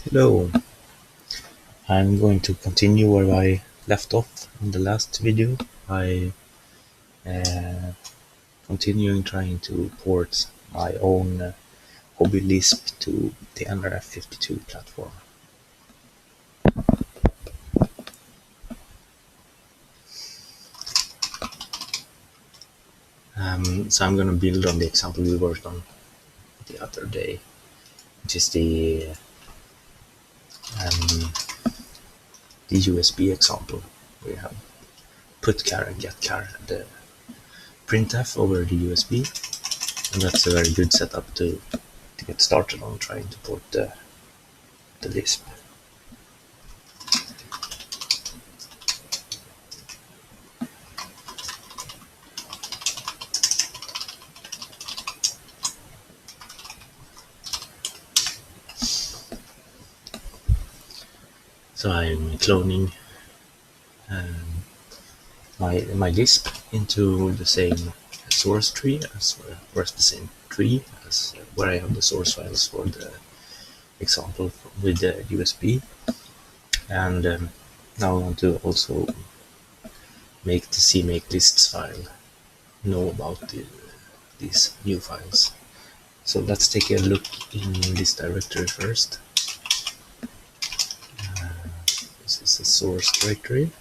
Hello, I'm going to continue where I left off in the last video by uh, continuing trying to port my own hobby Lisp to the NRF52 platform. So I'm going to build on the example we worked on the other day, which is the USB example. We have put char and get char and the printf over the USB, and that's a very good setup to get started on trying to port the Lisp. So I'm cloning my Lisp into the same source tree or the same tree as where I have the source files for the example with the USB, and now I want to also make the cmake lists file know about these new files. So let's take a look in this directory first. This is a source directory.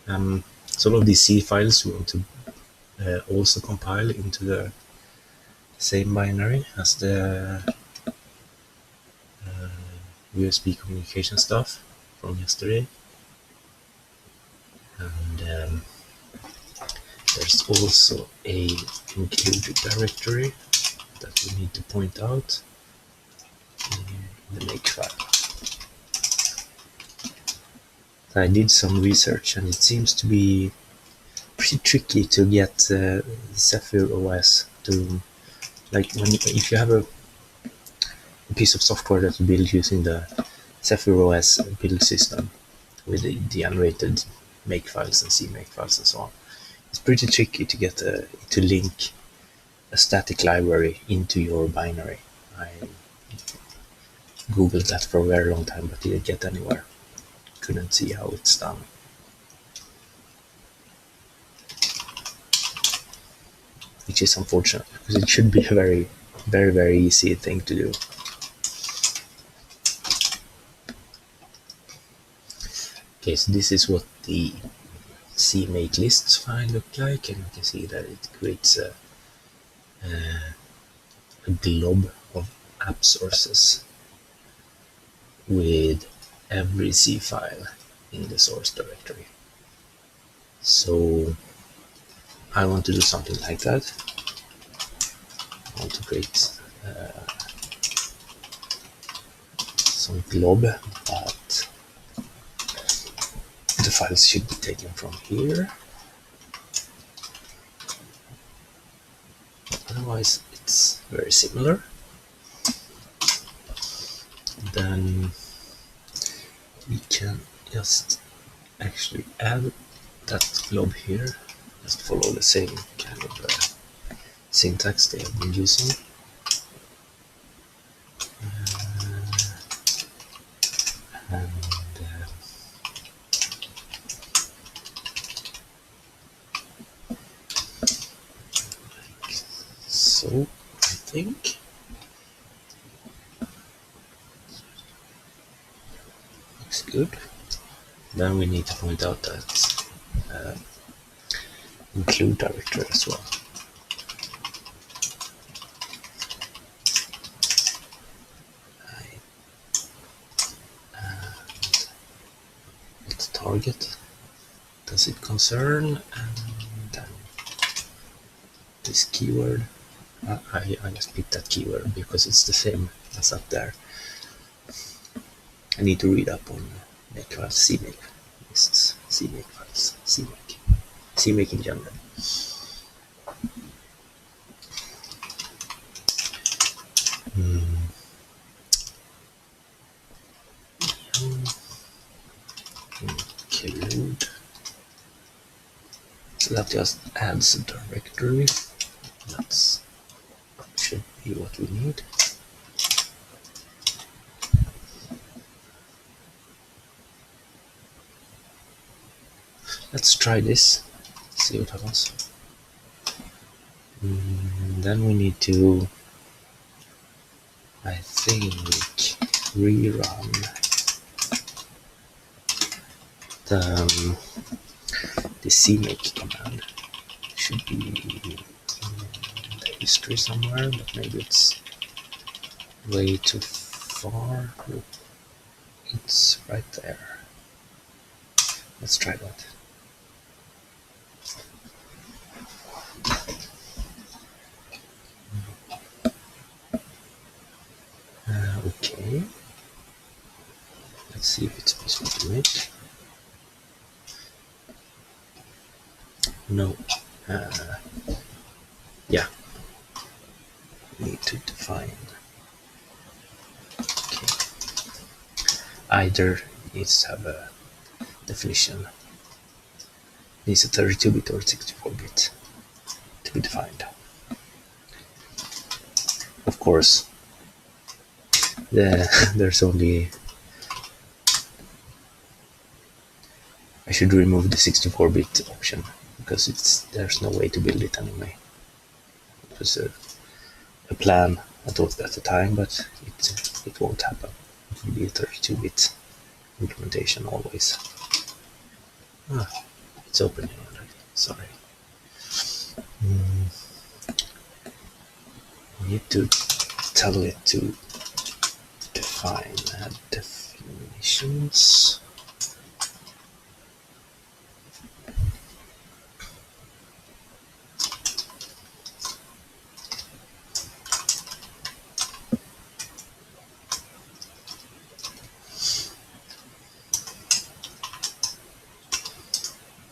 Some of these C files we want to also compile into the same binary as the USB communication stuff from yesterday. And there's also a included directory that we need to point out in the make file. I did some research and it seems to be pretty tricky to get Zephyr OS to, like, if you have a piece of software that you build using the Zephyr OS build system with the generated make files and cmake files and so on, it's pretty tricky to get to link a static library into your binary. I googled that for a very long time but didn't get anywhere. Couldn't see how it's done. Which is unfortunate because it should be a very, very, very easy thing to do. Okay, so this is what the cmake lists file look like, and you can see that it creates a glob of app sources with every C file in the source directory. So I want to do something like that. I want to create some glob, but the files should be taken from here. Otherwise, it's very similar. Then we can just actually add that glob here. Just follow the same kind of syntax they have been using. And like so, I think. Looks good. Then we need to point out that include directory as well. Let's target. Does it concern? And then this keyword. I just picked that keyword because it's the same as up there. I need to read up on make files, cmake lists, cmake files, cmake in general. Include. So that just adds a directory. That should be what we need. Let's try this, see what happens. Then we need to, I think, rerun the cmake command. Should be in the history somewhere, but maybe it's way too far. Nope. It's right there. Let's try that. Okay. Let's see if it's possible to make. No. Yeah. Need to define. Okay. Either needs to have a definition. Needs a 32-bit or 64-bit to be defined. Of course, there's only. I should remove the 64-bit option because there's no way to build it anyway. It was a plan I thought at the time, but it won't happen. It will be a 32-bit implementation always. It's opening already. Sorry. We need to tell it to define definitions.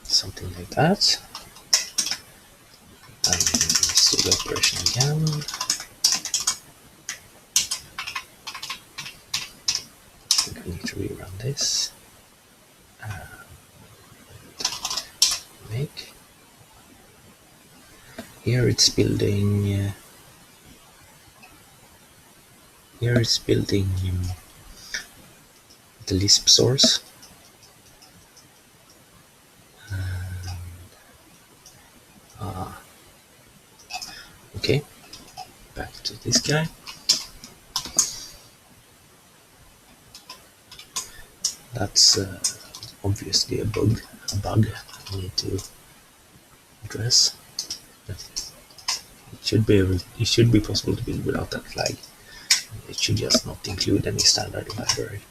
Something like that. And let's do the operation again. I think we need to rerun this. Make. Here it's building. The Lisp source. Okay, back to this guy. That's obviously a bug I need to address. It should be possible to build without that flag. It should just not include any standard library.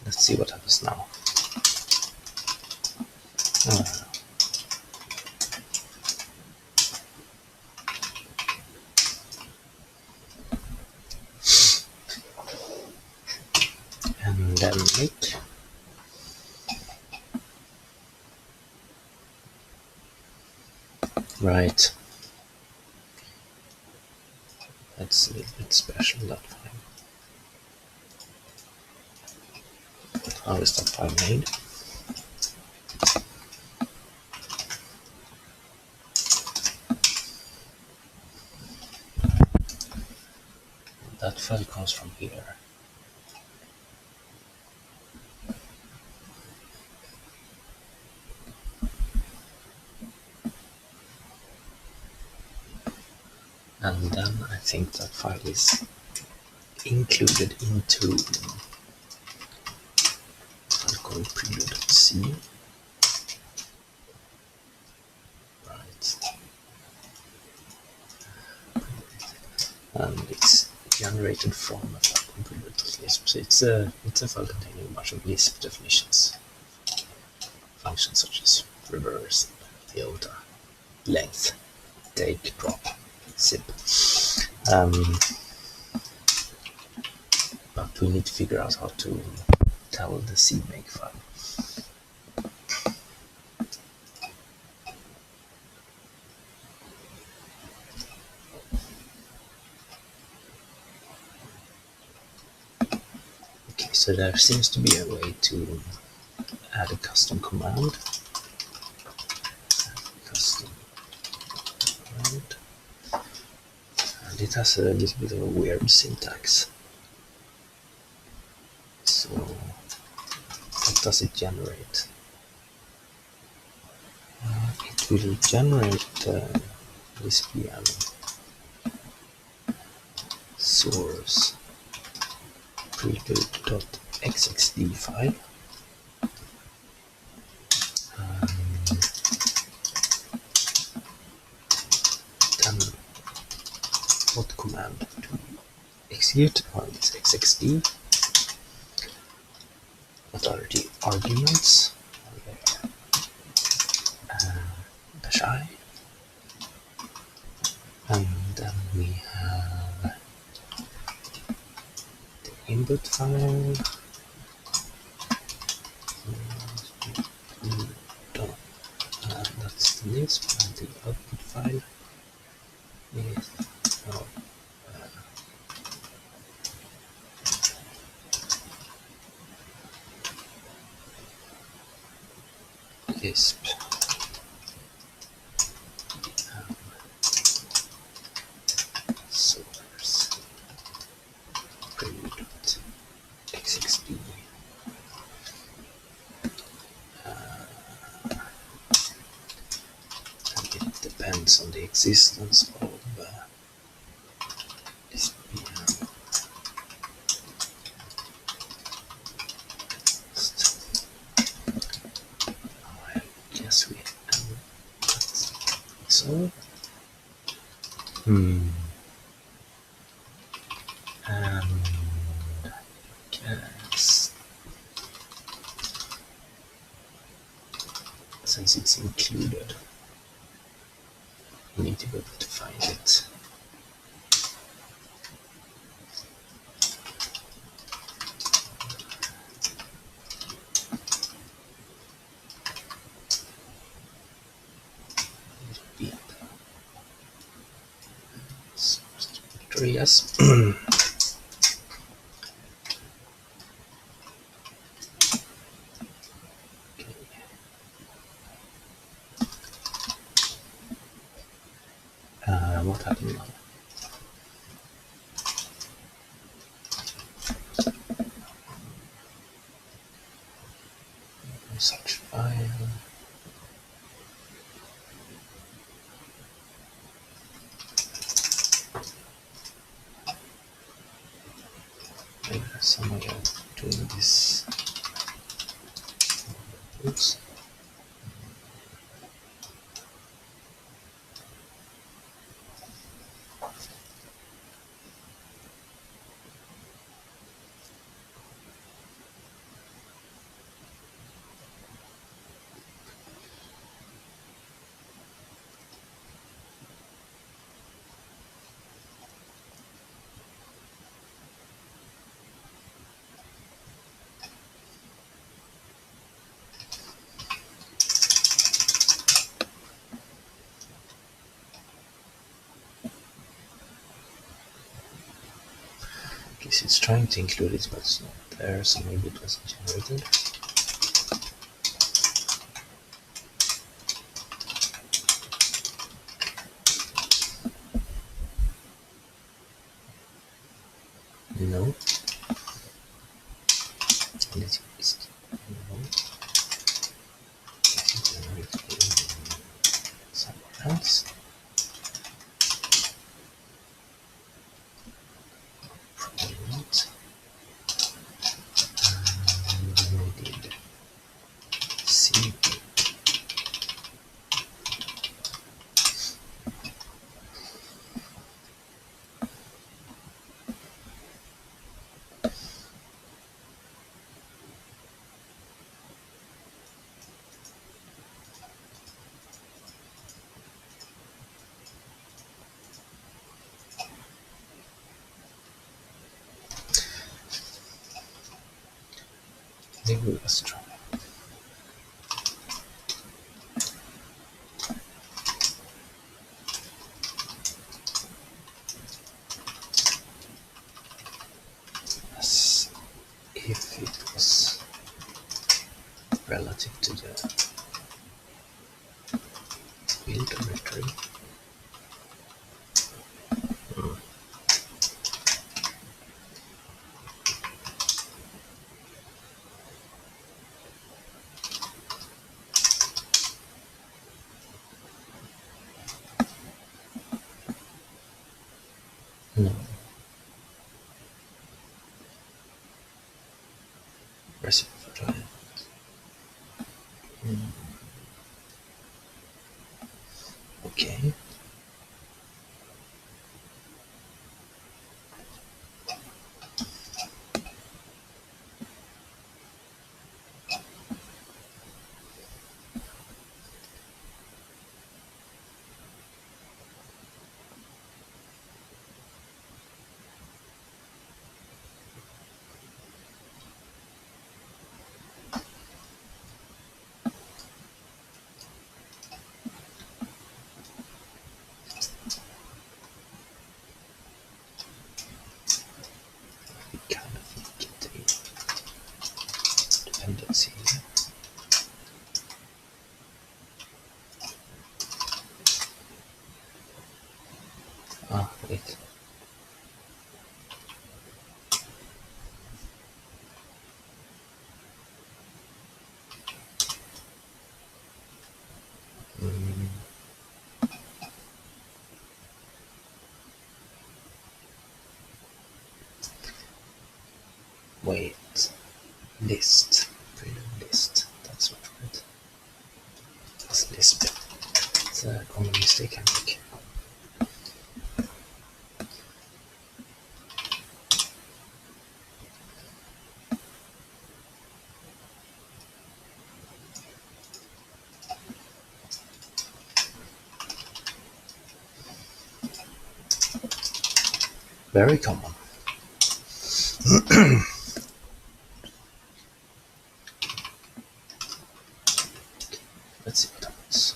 Let's see what happens now. And then make. Right. That's a little bit special, that file. How is that file made? That file comes from here. And then I think that file is included into I'll call it preview.c. Right. And it's generated from a file called preview.lisp. So it's a file containing a bunch of Lisp definitions. Functions such as reverse, iota, length, take, drop, zip. But we need to figure out how to tell the cmake file. Okay, so there seems to be a way to add a custom command. And it has a little bit of a weird syntax. So what does it generate? it will generate this VM source prebuild.xxd file. Then what command to execute on this xxd? What are the arguments? Dash I, and then we have the input file. That's the Lisp, and the output file is Lisp. Source prelude.xxd. And it depends on the existence of this VM. I guess we have so. And guess since it's included, we need to be able to find it. Yes. What happened now? Such file. Maybe there's some way of doing this. Oops. Guess it's trying to include it, but it's not there, so maybe it wasn't generated. No. It's no. It's generated somewhere else. Probably not. And we did cmake. Maybe let's try. As if it was relative to the build directory. Recipe for trying. Okay. We kind of get a dependency here. Ah, wait. Wait. List. Freedom list. That's not right. That's Lisp. It's a common mistake I make. Very common. Let's see what happens.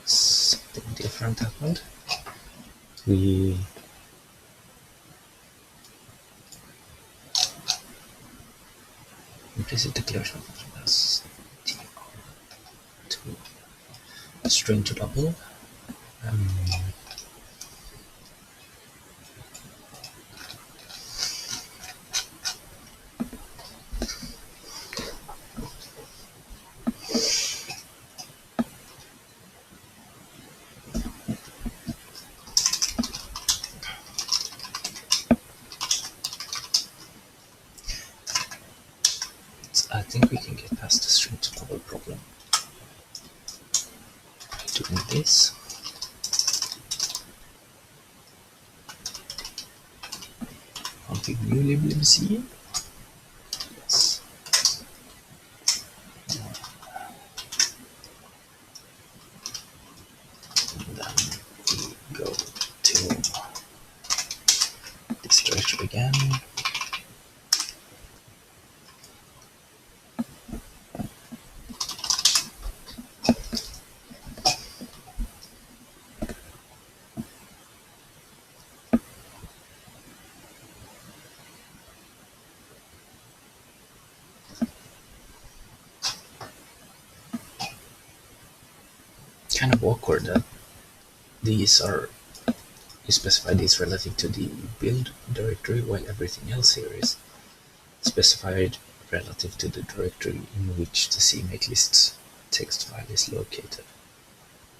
Something different happened. We implicit declaration function as tr to a string to double. I think we can get past the string to double problem by doing this. Config new liblibc. Yes. And then we go to this directory again. Kind of awkward that these are, you specify these relative to the build directory while everything else here is specified relative to the directory in which the cmake list text file is located.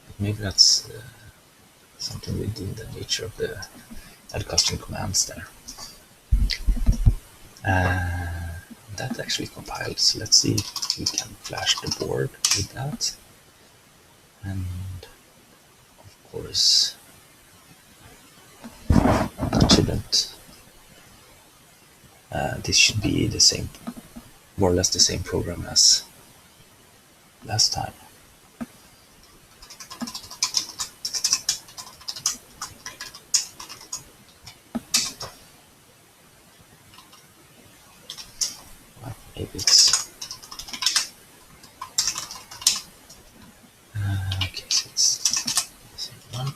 But maybe that's something within the nature of the add custom commands there. That actually compiled, so let's see if we can flash the board with that. And of course, that shouldn't. This should be the same, more or less the same program as last time. Well, maybe it's okay. So it's the same one.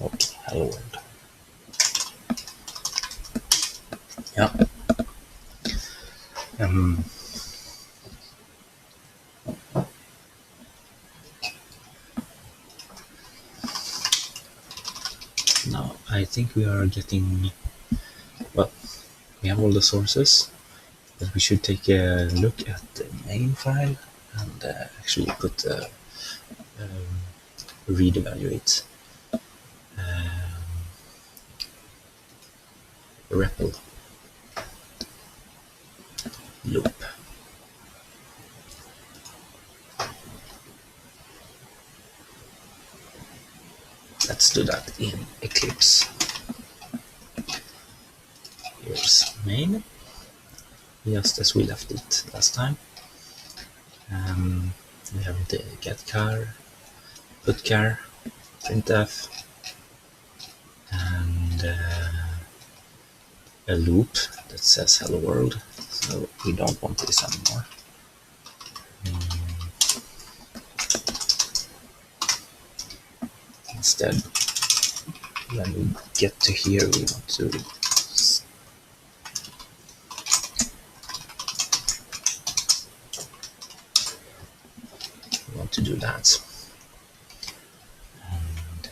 Okay, hello world. Yeah. Now I think we are getting, well, we have all the sources, but we should take a look at the main file and actually put read evaluate REPL loop. Let's do that in Eclipse. Here's main, just as we left it last time. We have the getChar, putChar, printf, and a loop that says hello world, so we don't want this anymore. Instead, when we get to here, we want to do that. And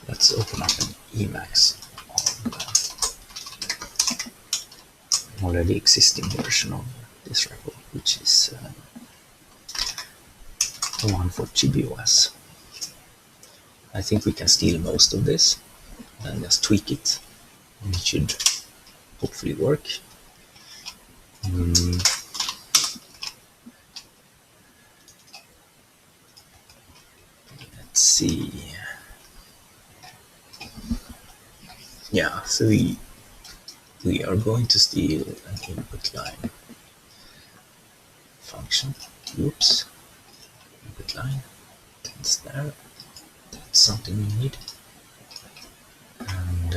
let's open up an Emacs on the already existing version of this repo, which is the one for GBOS. I think we can steal most of this and just tweak it, and it should hopefully work. Let's see. Yeah, so we are going to steal an input line function. Oops, input line. That's there. That's something we need. And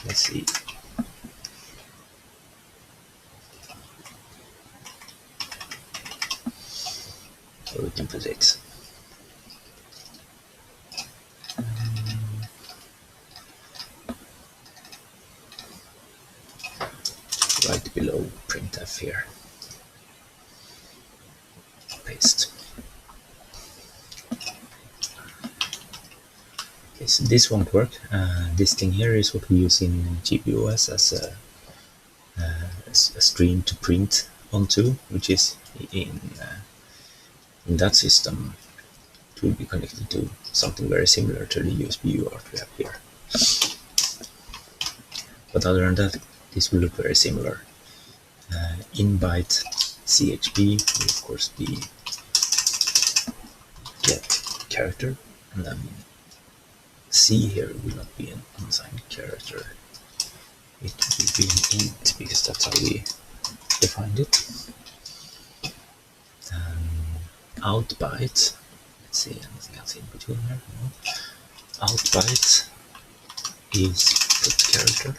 let's see. So we can put it right below printf here. Paste. Okay, so this won't work. This thing here is what we use in GBOS as a stream to print onto, which is in that system. It will be connected to something very similar to the USB UART we have here. But other than that, this will look very similar. In byte CHP will of course be get character, and then C here will not be an unsigned character. It will be an int, because that's how we defined it. Out byte, let's see, anything else in between here? No. Out byte is put character.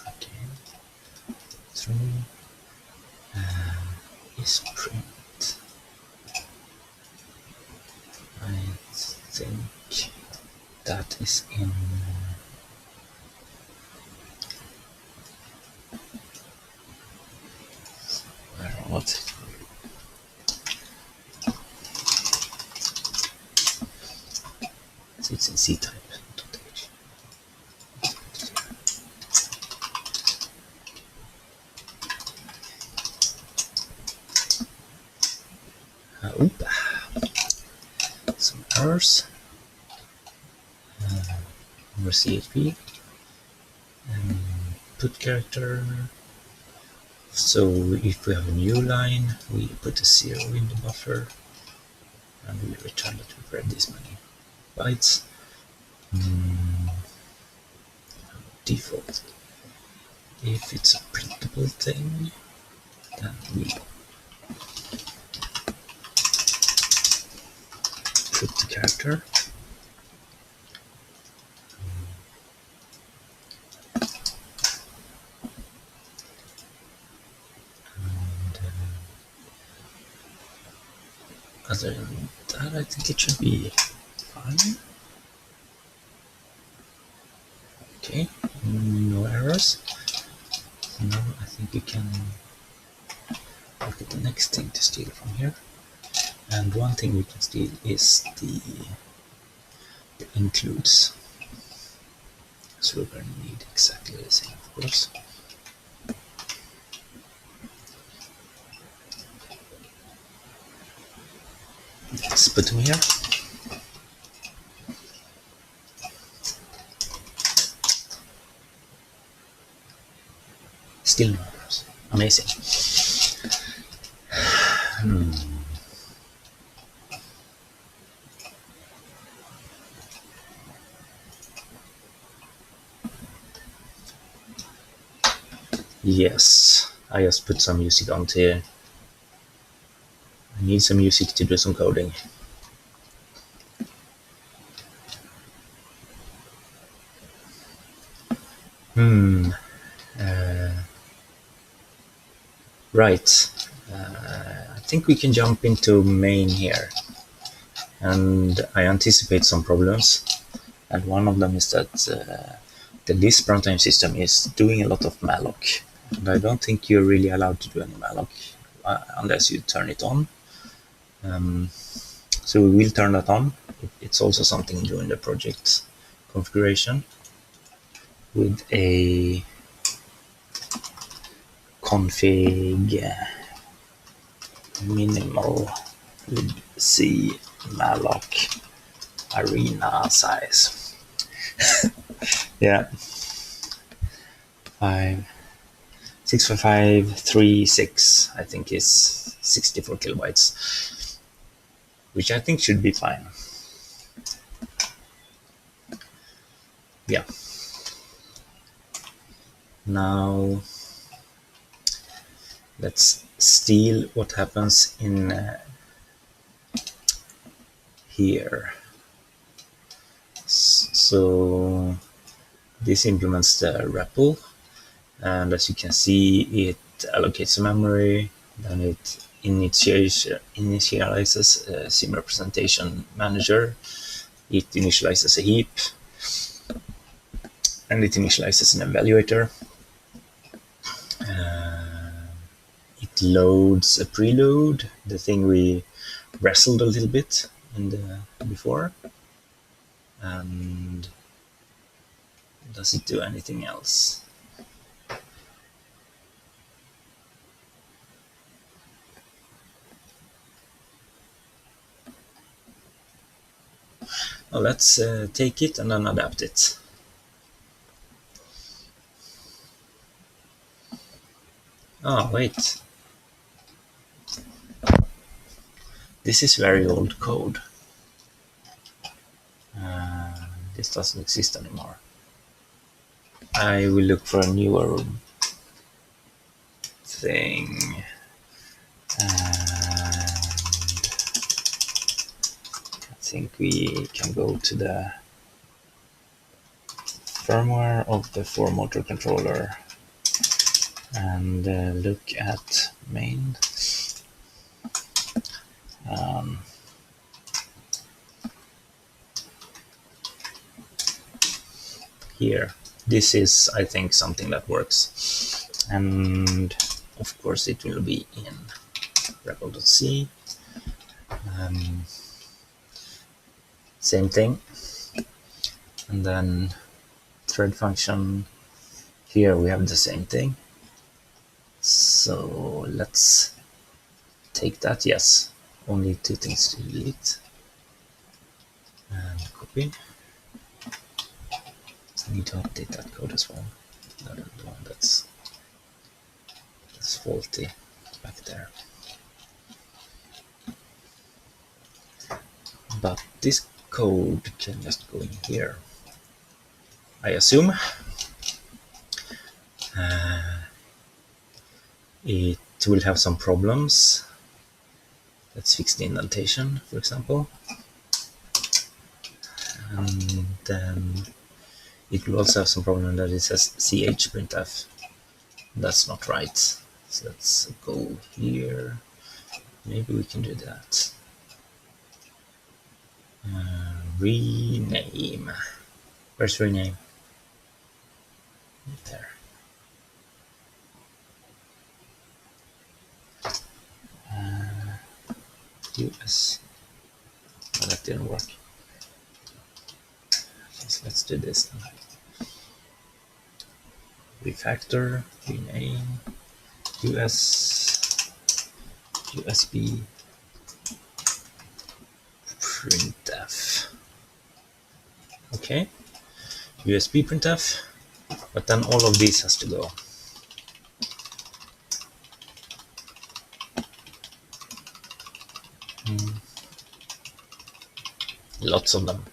Okay. Through is print. I think that is in I don't know what. So it's in C type. Some errors over CHP and put character. So if we have a new line, we put a 0 in the buffer and we return that we've read this many bytes. Default. If it's a printable thing, then we put the character. And other than that, I think it should be fine. Okay, no errors. So now I think we can look at the next thing to steal from here. And one thing we can steal is the includes. So we're going to need exactly the same, of course. Let's put them here. Still no errors. Amazing. Yes, I just put some music onto here. I need some music to do some coding. Right. I think we can jump into main here. And I anticipate some problems. And one of them is that the Lisp runtime system is doing a lot of malloc. And I don't think you're really allowed to do any malloc unless you turn it on. So we will turn that on. It's also something during the project configuration with a config minimal libc malloc arena size. Yeah. 65536 I think is 64 kilobytes, which I think should be fine. Yeah. Now let's steal what happens in here. So this implements the REPL, and as you can see, it allocates the memory, then it initializes a sim representation manager, it initializes a heap, and it initializes an evaluator. It loads a preload, the thing we wrestled a little bit in the before. And does it do anything else? Well, let's take it and then adapt it. Oh, wait. This is very old code. This doesn't exist anymore. I will look for a newer thing. And I think we can go to the firmware of the 4-motor controller and look at main. Here, this is, I think, something that works, and of course it will be in REPL.c. Same thing, and then thread function. Here we have the same thing. So let's take that. Yes, only 2 things to delete and copy. I need to update that code as well. The one that's faulty back there. But this code can just go in here, I assume. It will have some problems. Let's fix the indentation, for example. And then it will also have some problem that it says chprintf. That's not right. So let's go here. Maybe we can do that. Rename. Where's rename? There. US. Oh, that didn't work. So let's do this then. Refactor, rename, US, USB, printf. Okay, USB printf, but then all of these has to go. Lots of them.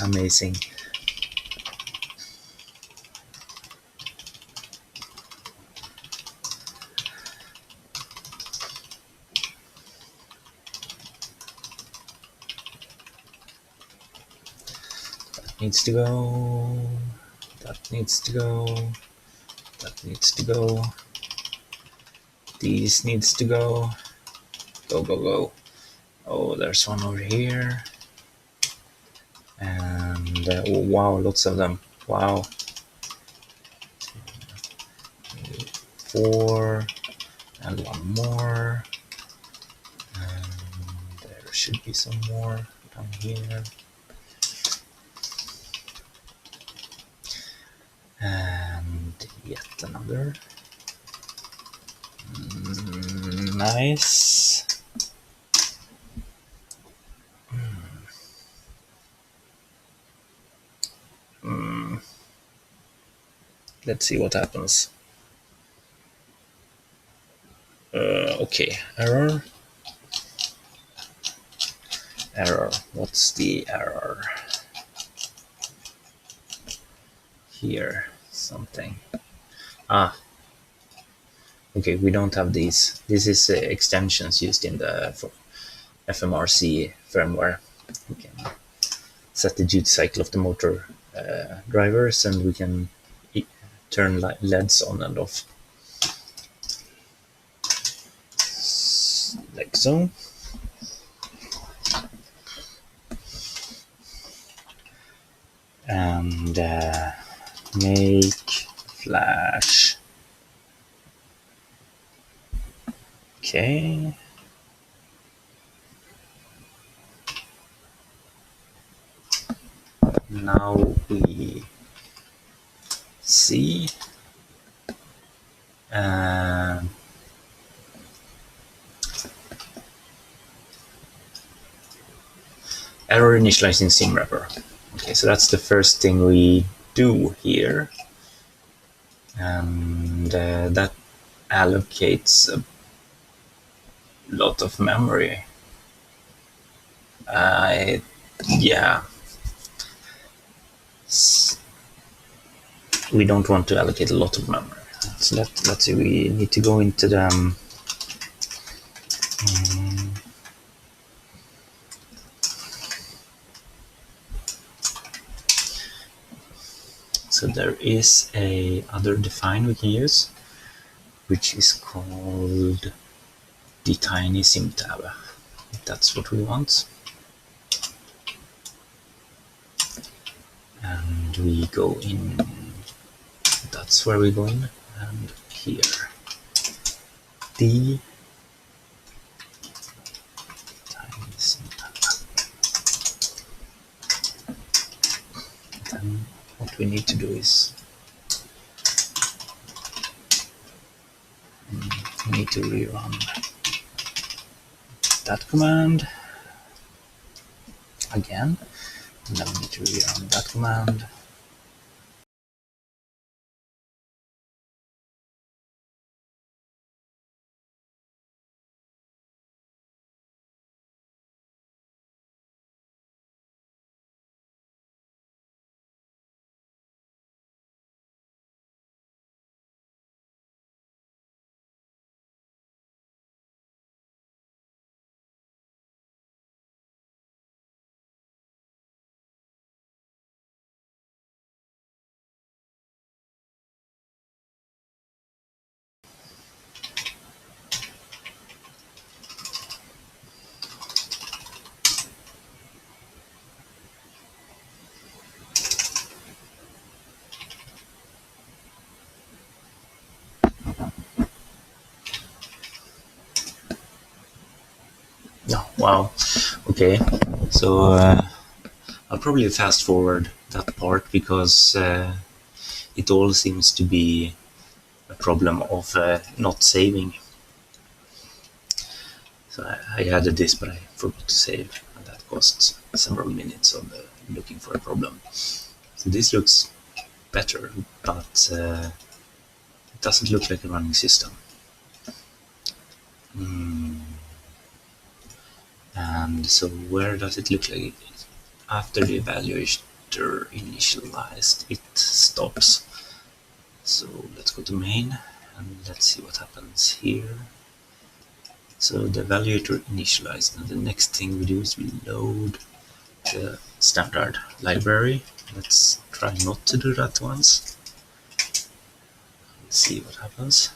Amazing. That needs to go. That needs to go. That needs to go. These needs to go. Go, go, go. Oh, there's one over here. And oh, wow, lots of them. Wow. 4 and one more. And there should be some more down here. And yet another. Nice. Let's see what happens. Okay, error. Error. What's the error? Here, something. Okay, we don't have these. This is extensions used in the FMRC firmware. We can set the duty cycle of the motor drivers, and we can turn LEDs on and off. Like so. And make flash. Okay. Now we see error initializing sim wrapper. Okay, so that's the first thing we do here, and that allocates a lot of memory. Yeah, we don't want to allocate a lot of memory. So let's see, we need to go into the so there is a other define we can use, which is called the tiny sim tab. That's what we want. And we go in, that's where we go in, and here. The tiny sim tab. Then what we need to do is we need to rerun that command again, and then we need to rerun that command. Oh, wow. Okay, so I'll probably fast forward that part because it all seems to be a problem of not saving. So I added this, but I forgot to save, and that cost several minutes of looking for a problem. So this looks better, but it doesn't look like a running system. And so where does it look like after the evaluator initialized, it stops. So let's go to main and let's see what happens here. So the evaluator initialized, and the next thing we do is we load the standard library. Let's try not to do that once. Let's see what happens.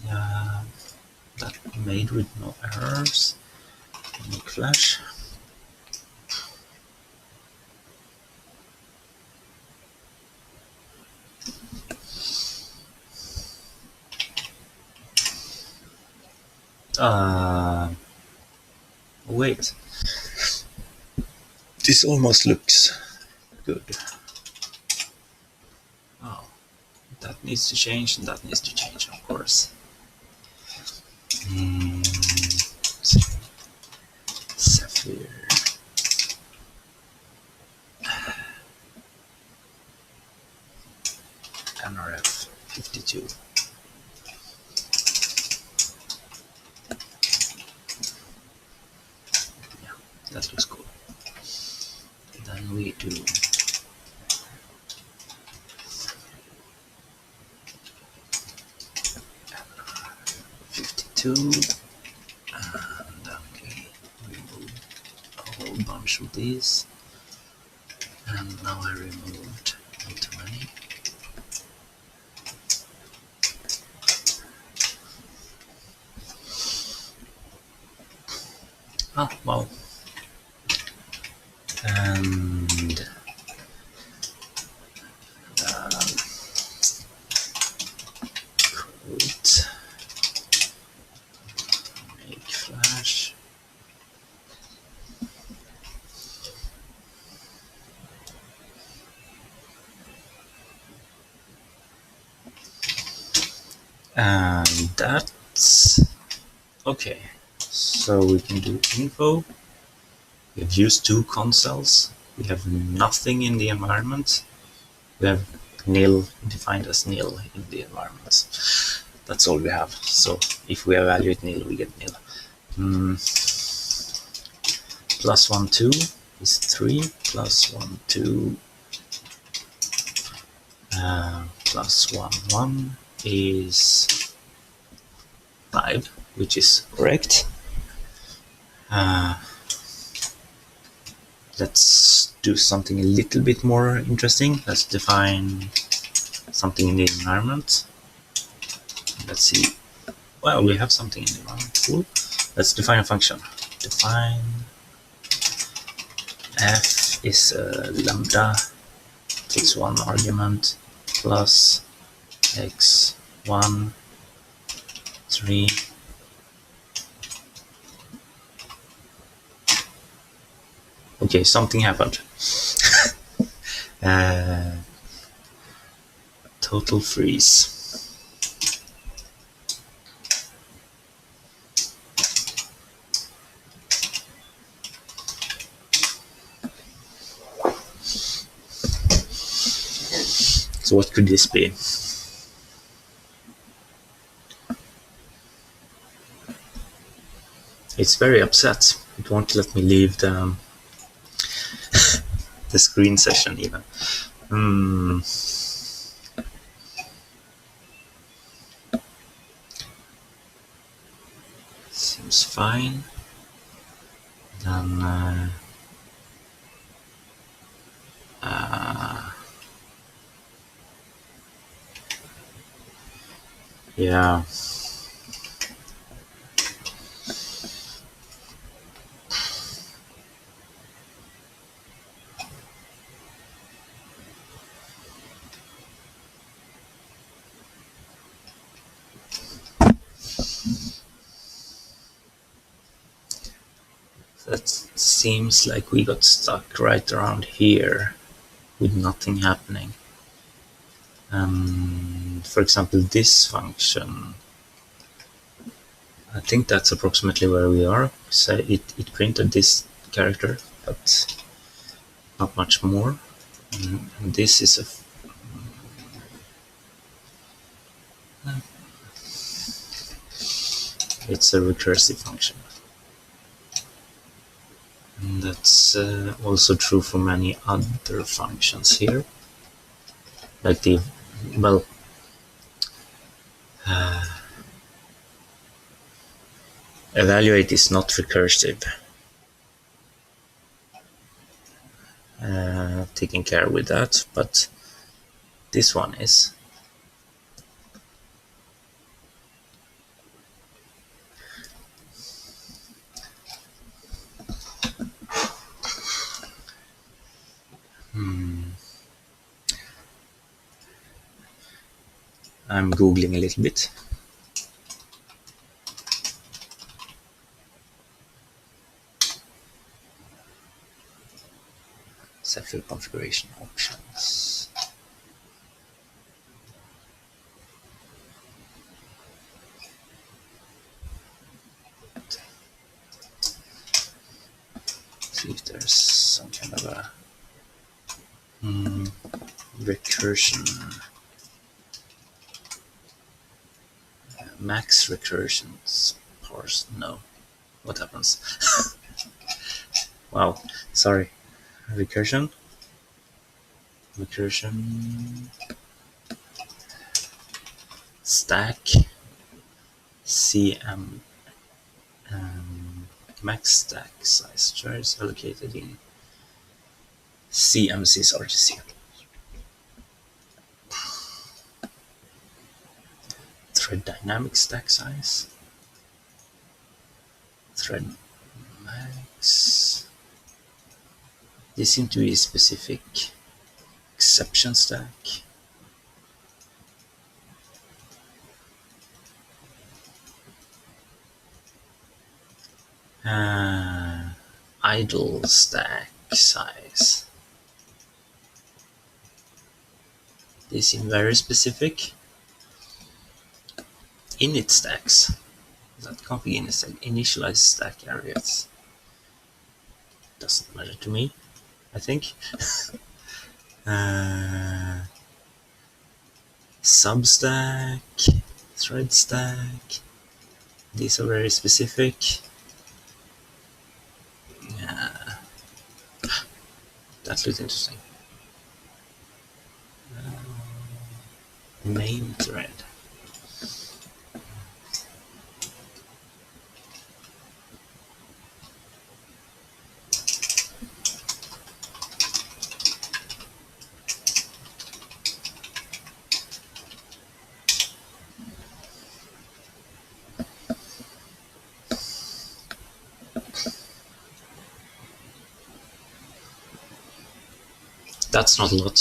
Yeah, that made with no errors. Make flash. Wait. This almost looks good. Oh, that needs to change, and that needs to change, of course. Sapphire. NRF52. Yeah, that looks cool. Then we do 52, and then we remove a whole bunch of these, and now I removed not too many. Wow. And quote, make flash. And that's okay. So we can do info. We have used two consoles. We have nothing in the environment. We have nil defined as nil in the environment. That's all we have. So if we evaluate nil, we get nil. Plus 1, 2 is 3. Plus 1, 2. Plus 1, 1 is 5, which is correct. Let's do something a little bit more interesting. Let's define something in the environment. Let's see. Well, we have something in the environment. Cool. Let's define a function. Define f is a lambda, takes one argument, plus x1, 3. Okay, something happened. Total freeze. So what could this be? It's very upset. It won't let me leave the the screen session even. Seems fine. Then yeah. That seems like we got stuck right around here with nothing happening. For example, this function, I think that's approximately where we are. So it printed this character, but not much more. And this is it's a recursive function. And that's also true for many other functions here. Like the, well, evaluate is not recursive. Taking care with that, but this one is. I'm googling a little bit. Zephyr configuration options. See if there's some kind of a recursion, max recursions parse. No, what happens? Wow, sorry. Recursion stack cm max stack size threads allocated in CMC's RTC. Thread dynamic stack size, thread max. This seems to be a specific exception stack. Idle stack size. They seem very specific. Init stacks. That can't be initialize stack areas. Doesn't matter to me, I think. Substack, thread stack. These are very specific. That looks interesting. Main thread. That's not a lot.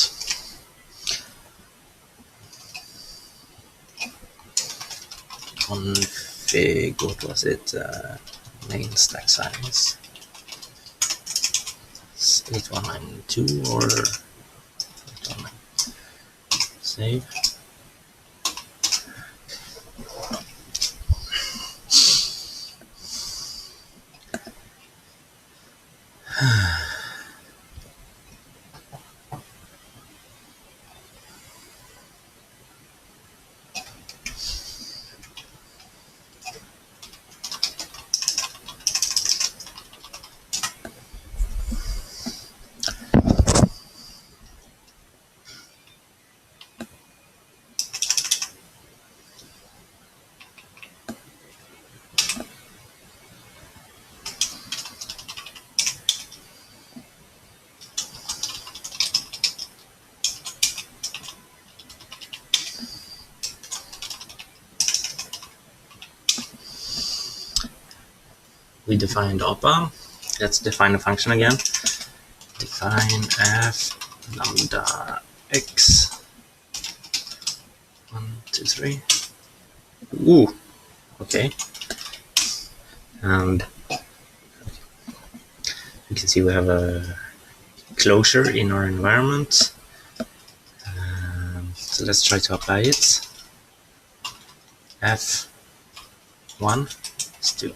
Config, what was it? Main stack size. 8192 or 8192. Save. We defined OPA. Let's define a function again. Define f lambda x. 1, 2, 3. Ooh, okay. And can see we have a closure in our environment. So let's try to apply it. F1 is to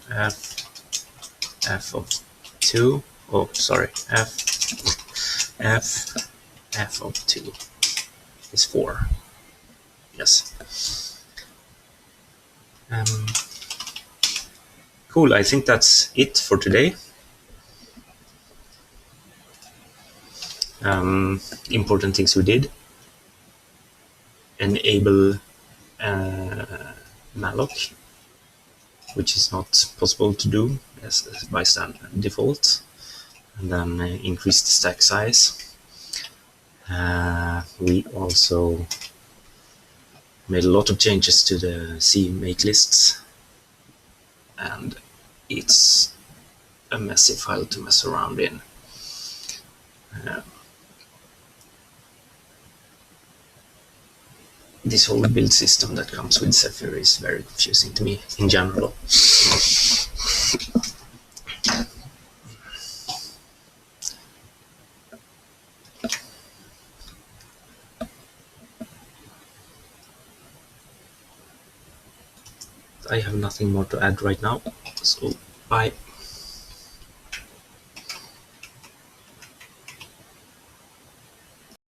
F of 2. Oh, sorry. F of 2 is 4. Yes. Cool. I think that's it for today. Important things we did: enable malloc, which is not possible to do as by standard default, and then increase the stack size. We also made a lot of changes to the cmake lists, and it's a messy file to mess around in. This whole build system that comes with Zephyr is very confusing to me in general. I have nothing more to add right now, so bye.